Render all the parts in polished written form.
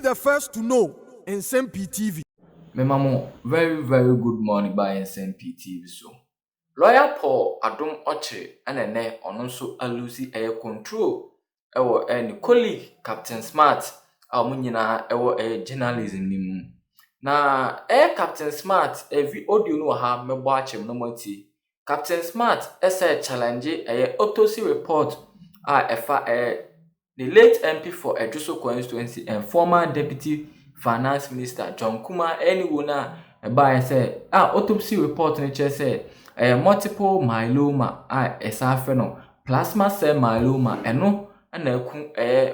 the first to know Nsem-Pii TV. Memamo, very, very good morning by Nsem-Pii TV. So, Lawyer Paul Adom Oche and ne also alusi air control. Ewo any colleague Captain Smart, Almunina, ewo journalism nimu. Na Captain Smart, every audio no ha me watch him no moti. Captain Smart, challenge autopsy report the late MP for Ejuso constituency and former deputy finance minister John Kuma anyone by say autopsy report nature say multiple myeloma esafeno plasma cell myeloma eno na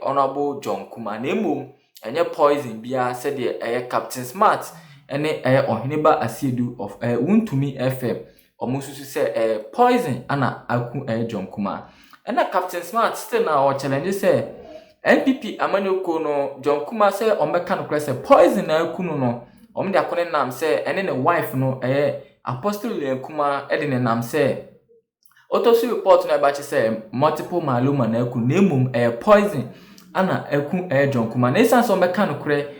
honorable John Kuma nemu enye poison bia said the Captain Smart ene Ohiniba Asiedu of Wuntumi FM omususu say poison ana aku John Kuma. And Captain Smart still now challenge say NPP amanyoko no John Kuma say omeka no say poison na akunu no omde akone nam say ene ne wife no Apostle Kuma ede ne nam say autopsy report na bachi say multiple myeloma na akunu nemum poison ana aku John Kuma na isan so omeka no kure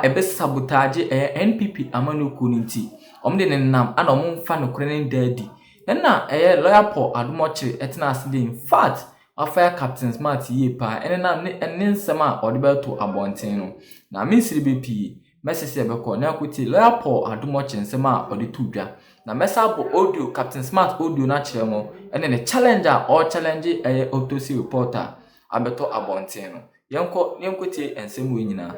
ebe sabotage NPP amanyoko nti omde ne nam ana omfa no kure ne daddy. Na lawyer Paul Adom Oche etina aside in fact after Captain Smart ye pa na nsem a odebe to abonten no na minsiri bepi message ebeko na akuti lawyer Paul Adom Oche nsem a ode to dwa na mesabo audio Captain Smart audio na kire mo ne challenger or challenge autopsy reporter abeto abonten no yenko tie nsem we nyina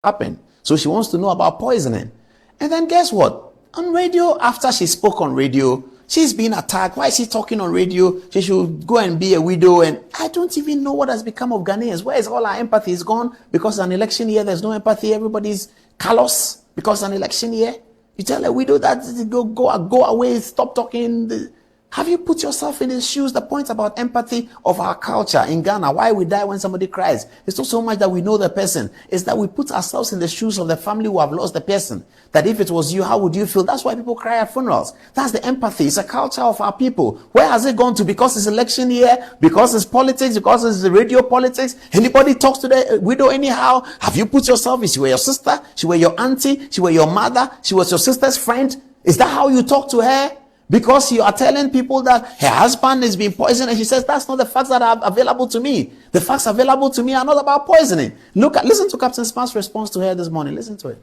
happen. So she wants to know about poisoning. And then guess what? On radio, after she spoke on radio, she's been attacked. Why is she talking on radio? She should go and be a widow. And I don't even know what has become of Ghanaians. Where is all our empathy? Is gone because an election year, there's no empathy. Everybody's callous because an election year. You tell a widow that go away, stop talking. Have you put yourself in his shoes? The point about empathy of our culture in Ghana, why we die when somebody cries, it's not so much that we know the person, it's that we put ourselves in the shoes of the family who have lost the person. That if it was you, how would you feel? That's why people cry at funerals. That's the empathy. It's a culture of our people. Where has it gone to? Because it's election year, because it's politics, because it's the radio politics. Anybody talks to the widow anyhow? Have you put yourself? She were your sister, she were your auntie, she were your mother, she was your sister's friend. Is that how you talk to her? Because you are telling people that her husband is being poisoned, and she says that's not the facts that are available to me. The facts available to me are not about poisoning. Listen to Captain Smart's response to her this morning. Listen to it.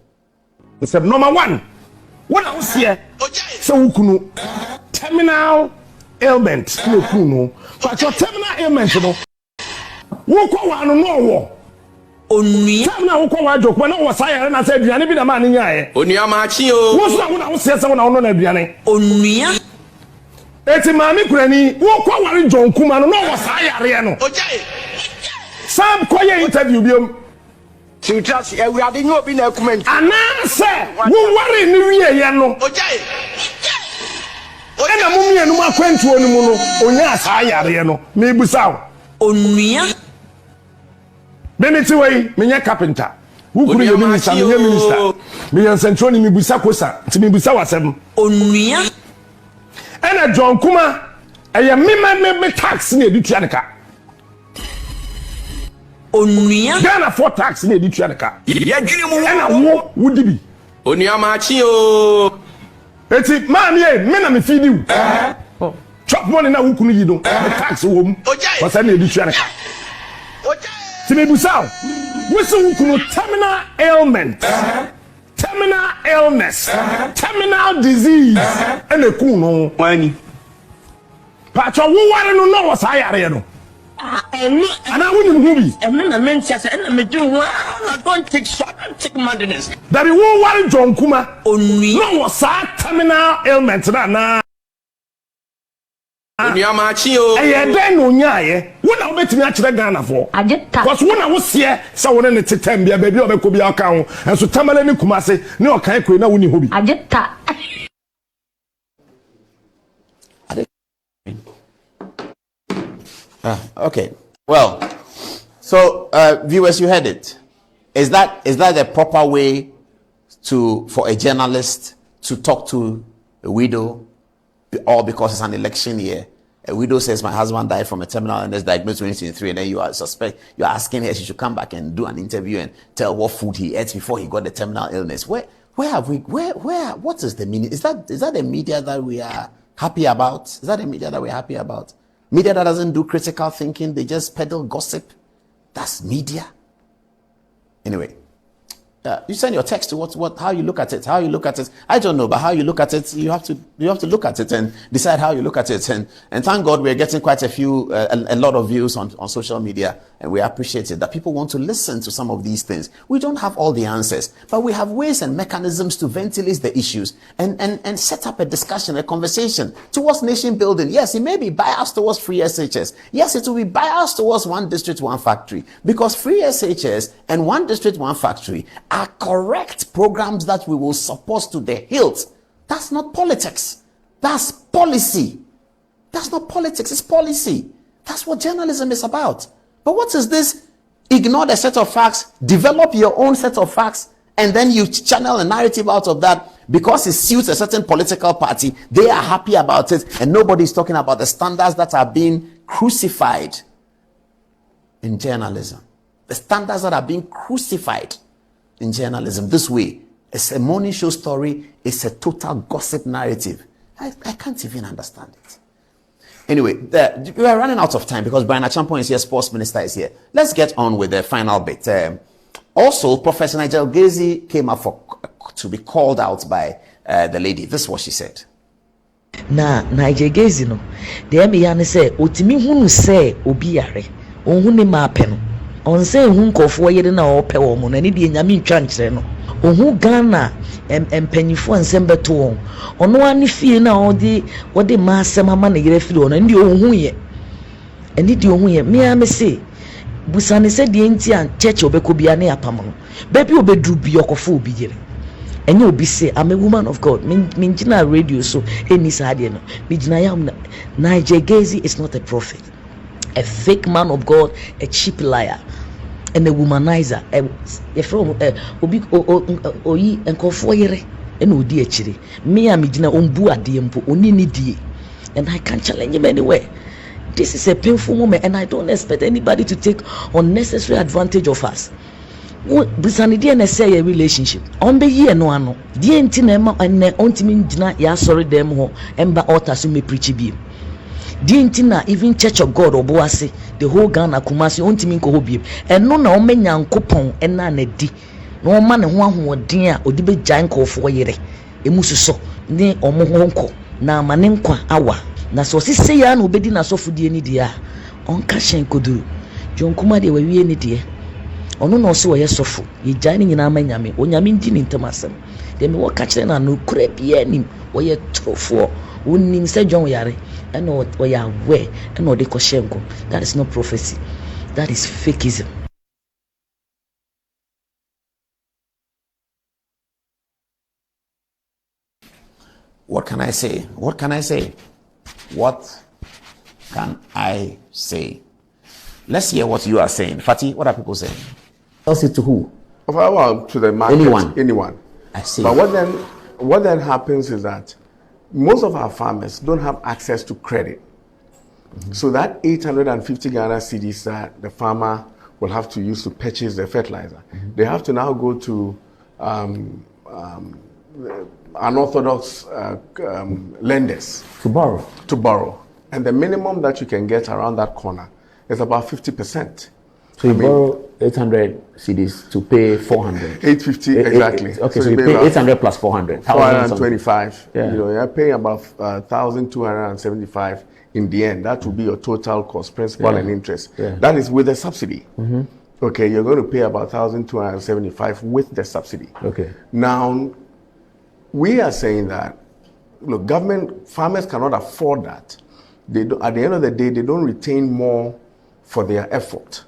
He said, number one, what I was here, so terminal ailment, but your terminal ailment, you know, terminal joke when I was hired and I said, you be the man in here. Onia Machio. What's that when I was someone on Adriane? Onia. It's a mammy granny. Walk over John Kuma, no was hired. Some quiet interview. To just we are the new been a comment. And now, sir, who worry New Year, Yano? And a mummy and one quent to Onuno, Onyas hired, maybe so. Onia. Beneti way, menya carpenter. Who could be a minister, me and Centroni Mibusakosa, to Mibusa was seven. Onia. And a John Kuma, a me tax near the Tianica. Onia. Ghana for tax near the Tianica. And a war would be. Onia Machio. It's it, man, men me feed you. Chop money now, who couldn't you do? Tax home. What's any the Tianica? Timebusao, whistle terminal ailment, terminal illness, terminal disease, and a kuno. Money. Pacho, who want to know what's higher? And I wouldn't movie. And then I mentioned, and I do, I don't take shot, take madness. That he won't want John Kuma. Only no was terminal ailment. Onia Machio. Then Onya, what I'll bet me actually Ghana for. I get that. Because when I was here, someone in the Tembia, baby, or could be account, and so Tamalani Kumase, no, can't quit now when you hobby. I get that. Okay. Well, so viewers, you heard it. Is that the proper way for a journalist to talk to a widow, or because it's an election year, A widow says, my husband died from a terminal illness diagnosed in 2023, and then you're asking her she should come back and do an interview and tell what food he ate before he got the terminal illness. What is the meaning? Is that the media that we are happy about? Is that the media that we're happy about? Media that doesn't do critical thinking, they just peddle gossip. That's media. Anyway, you send your text to how you look at it. How you look at it, I don't know, but how you look at it, you have to look at it and decide how you look at it. And thank God we're getting quite a lot of views on social media, and we appreciate it that people want to listen to some of these things. We don't have all the answers, but we have ways and mechanisms to ventilate the issues and set up a discussion, a conversation towards nation building. Yes, it may be biased towards free SHS. Yes, it will be biased towards one district, one factory, because free SHS and one district, one factory are correct programs that we will support to the hilt. That's not politics. That's policy. That's not politics, it's policy. That's what journalism is about. But what is this? Ignore the set of facts, develop your own set of facts, and then you channel a narrative out of that because it suits a certain political party. They are happy about it, and nobody's talking about the standards that are being crucified in journalism. The standards that are being crucified in journalism this way. It's a morning show story. It's a total gossip narrative. I can't even understand it. Anyway, we are running out of time because Brian Achampong is here, sports minister is here. Let's get on with the final bit. Also, Professor Nigel Gezi came up to be called out by the lady. This is what she said. Na Nigel Gezi no, the me say otimi hunu say obi yare. Ohun ma pe no. On say hun kofo yere na ope wo mo na ni de nyame ntwa nkyere no. Ohun Ghana empanyifo nsem beto won. Ono ani fie na odi ma asem ama na yere fili ono ndi ohun ye. Eni di ohun ye. Me am say busane se de nti an church obeko bia na yapam no. Baby obedru bi okofo obi yere. Enye obi say I'm a woman of God. Min gina radio so eni sa de no. Me gina yam Nigel Gezi is not a prophet. A fake man of God, a cheap liar, and a womanizer. Obi oyi enkofo yere ena odi achire. Me am gina ombu ade mpo oni ni die, and I can't challenge him anywhere. This is a painful moment, and I don't expect anybody to take unnecessary advantage of us. Bisani die na say a relationship. On be ye no ano. Die nti na ma ene ontimi gina ya sorry dem ho emba altar so me preach bi. Dintina even Church of God oboase the whole Ghana Kumasi ontimi nko hobiem eno na omenya nkopon ena na di na oma ne ho ahoden a odi be gyan nkofo yere emususo ne omo ho nko na amane nkwa awa na so sise ya na obedi na sofudie ni dia onka hyen koduru jonkuma de wawie ni die ono no so ye sofo ye gyan ni nyina amanyame onyame ndi ni ntamasem de me wo ka kire na no kura bia nim wo ye trofo wonnim se jon yare and or you are aware and or they koshenko. That is not prophecy. That is fakeism. What can I say? What can I say? What can I say? Let's hear what you are saying. Fatih, what are people saying? Tell it to who? Well, to the market. Anyone. I see. But what then happens is that most of our farmers don't have access to credit. Mm-hmm. So that 850 Ghana cedis that the farmer will have to use to purchase the fertilizer, mm-hmm. they have to now go to unorthodox lenders to borrow. And the minimum that you can get around that corner is about 50%. So you borrow 800 cedis to pay 400. 850 exactly. Okay, so you pay 800 plus 400. 425. Yeah. You know, you're paying about 1,275 in the end. That will be your total cost, principal and interest. Yeah. That is with the subsidy. Mm-hmm. Okay, you're going to pay about 1,275 with the subsidy. Okay. Now, we are saying that, look, farmers cannot afford that. They do, at the end of the day, they don't retain more for their effort.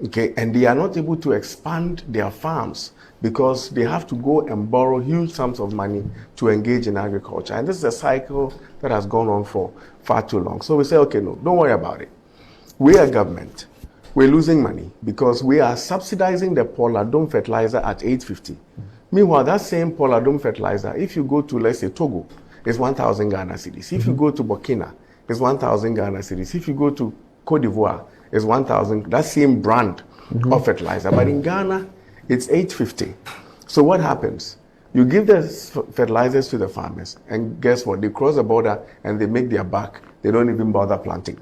Okay, and they are not able to expand their farms because they have to go and borrow huge sums of money to engage in agriculture. And this is a cycle that has gone on for far too long. So we say, okay, no, don't worry about it. We are government. We're losing money because we are subsidizing the Poladum fertilizer at 850. Meanwhile, that same Poladum fertilizer, if you go to, let's say, Togo, is 1,000 Ghana cedis. If you go to Burkina, it's 1,000 Ghana cedis. If you go to Cote d'Ivoire, it's 1,000. That same brand of fertilizer, but in Ghana, it's 850. So what happens? You give the fertilizers to the farmers, and guess what? They cross the border and they make their buck. They don't even bother planting.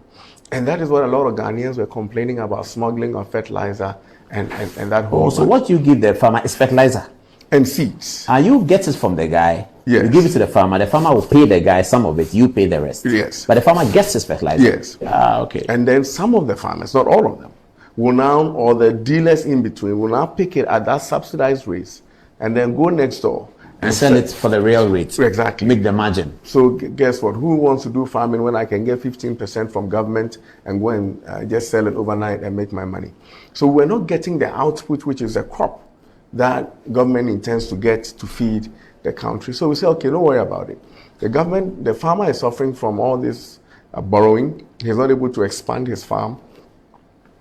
And that is what a lot of Ghanaians were complaining about, smuggling of fertilizer and that whole. So what you give the farmer is fertilizer and seeds. And you get it from the guy. Yes. You give it to the farmer will pay the guy some of it, you pay the rest. Yes. But the farmer gets his fertilizer. Yes. Okay. And then some of the farmers, not all of them, will now, or the dealers in between, will now pick it at that subsidized rate and then go next door and sell it for the real rate. Exactly. Make the margin. So guess what? Who wants to do farming when I can get 15% from government and go and just sell it overnight and make my money? So we're not getting the output, which is a crop that government intends to get to feed the country. So we say, okay, don't worry about it. The farmer is suffering from all this borrowing. He's not able to expand his farm.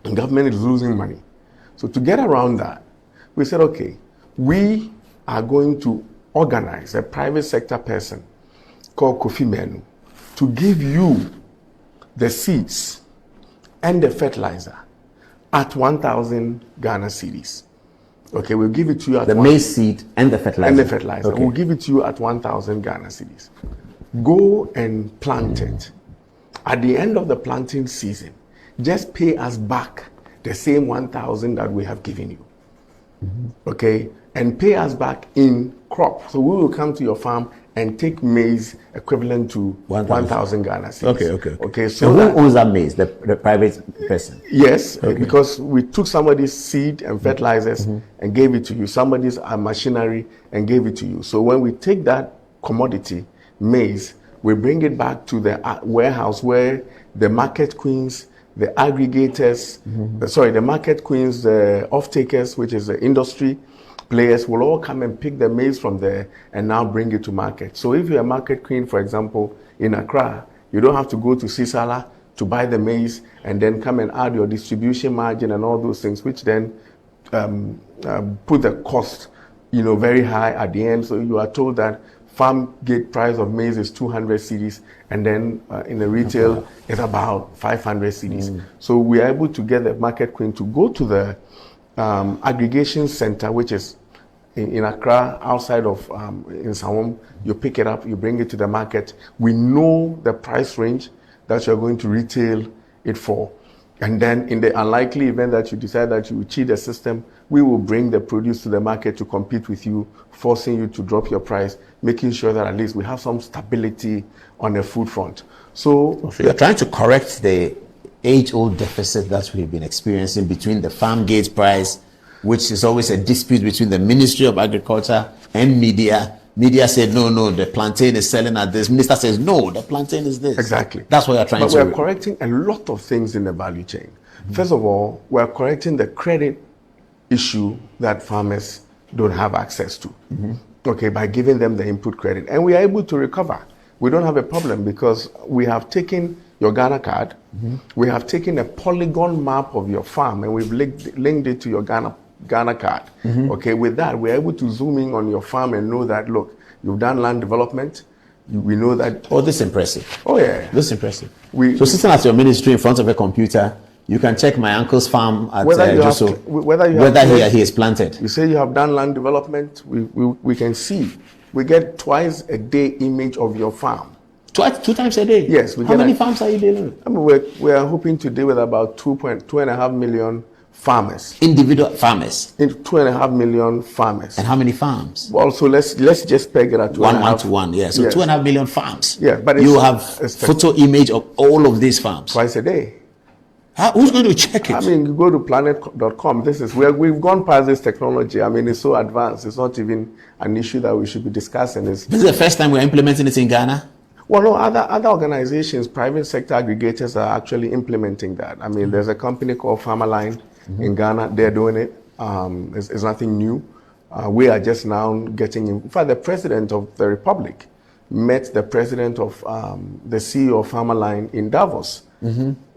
The government is losing money. So to get around that, we said, okay, we are going to organize a private sector person called Kofi Menu to give you the seeds and the fertilizer at 1,000 Ghana cedis. Okay, we'll give it to you at the maize seed and the fertilizer. And the fertilizer. Okay. We'll give it to you at 1,000 Ghana cedis. Go and plant it. At the end of the planting season, just pay us back the same 1,000 that we have given you. Okay, and pay us back in crop. So we will come to your farm and take maize equivalent to 1,000 Ghana cedis. Okay. So who owns that maize? The private person? Yes, because we took somebody's seed and fertilizers and gave it to you. Somebody's machinery and gave it to you. So when we take that commodity, maize, we bring it back to the warehouse where the market queens, the aggregators, the market queens, the off-takers, which is the industry players, will all come and pick the maize from there and now bring it to market. So if you're a market queen, for example, in Accra, you don't have to go to Sisala to buy the maize and then come and add your distribution margin and all those things, which then put the cost, very high at the end. So you are told that farm gate price of maize is 200 cedis, and then in the retail it's about 500 cedis. So we are able to get the market queen to go to the aggregation center, which is in Accra, outside of in Nsem-Pii. You pick it up, you bring it to the market. We know the price range that you're going to retail it for. And then in the unlikely event that you decide that you will cheat the system, we will bring the produce to the market to compete with you, forcing you to drop your price, making sure that at least we have some stability on the food front. So you're trying to correct the age-old deficit that we've been experiencing between the farm gate price, which is always a dispute between the Ministry of Agriculture and media. Media said, no, the plantain is selling at this. Minister says, no, the plantain is this. Exactly. That's what you're trying to do. But we're correcting a lot of things in the value chain. First of all, we're correcting the credit issue that farmers don't have access to. Okay, by giving them the input credit. And we are able to recover. We don't have a problem because we have taken your Ghana card, we have taken a polygon map of your farm and we've linked it to your Ghana card. Okay, with that, we're able to zoom in on your farm and know that, look, you've done land development. We know that. Oh, this is impressive. Oh, yeah. This is impressive. So sitting at your ministry in front of a computer, you can check my uncle's farm at whether he is planted. You say you have done land development, we can see. We get twice a day image of your farm. Two times a day? Yes. How many farms are you dealing with? I mean, we are hoping to deal with about 2.5 million farmers. Individual farmers? 2.5 million farmers. And how many farms? Well, so let's just peg it at 1 to 1, yeah. So yes. 2.5 million farms. Yeah, but you have photo image of all of these farms. Twice a day. Who's going to check it? I mean, you go to planet.com. We've gone past this technology. I mean, it's so advanced. It's not even an issue that we should be discussing. This is the first time we're implementing it in Ghana? Well, no, other organizations, private sector aggregators are actually implementing that. I mean, there's a company called Farmerline in Ghana. They're doing it. It's nothing new. We are just now getting in fact, the president of the Republic met the president of the CEO of Farmerline in Davos.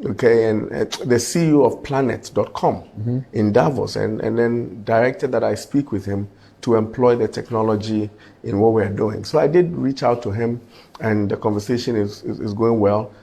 Okay, and the CEO of planet.com in Davos, and then directed that I speak with him to employ the technology in what we're doing. So I did reach out to him, and the conversation is going well.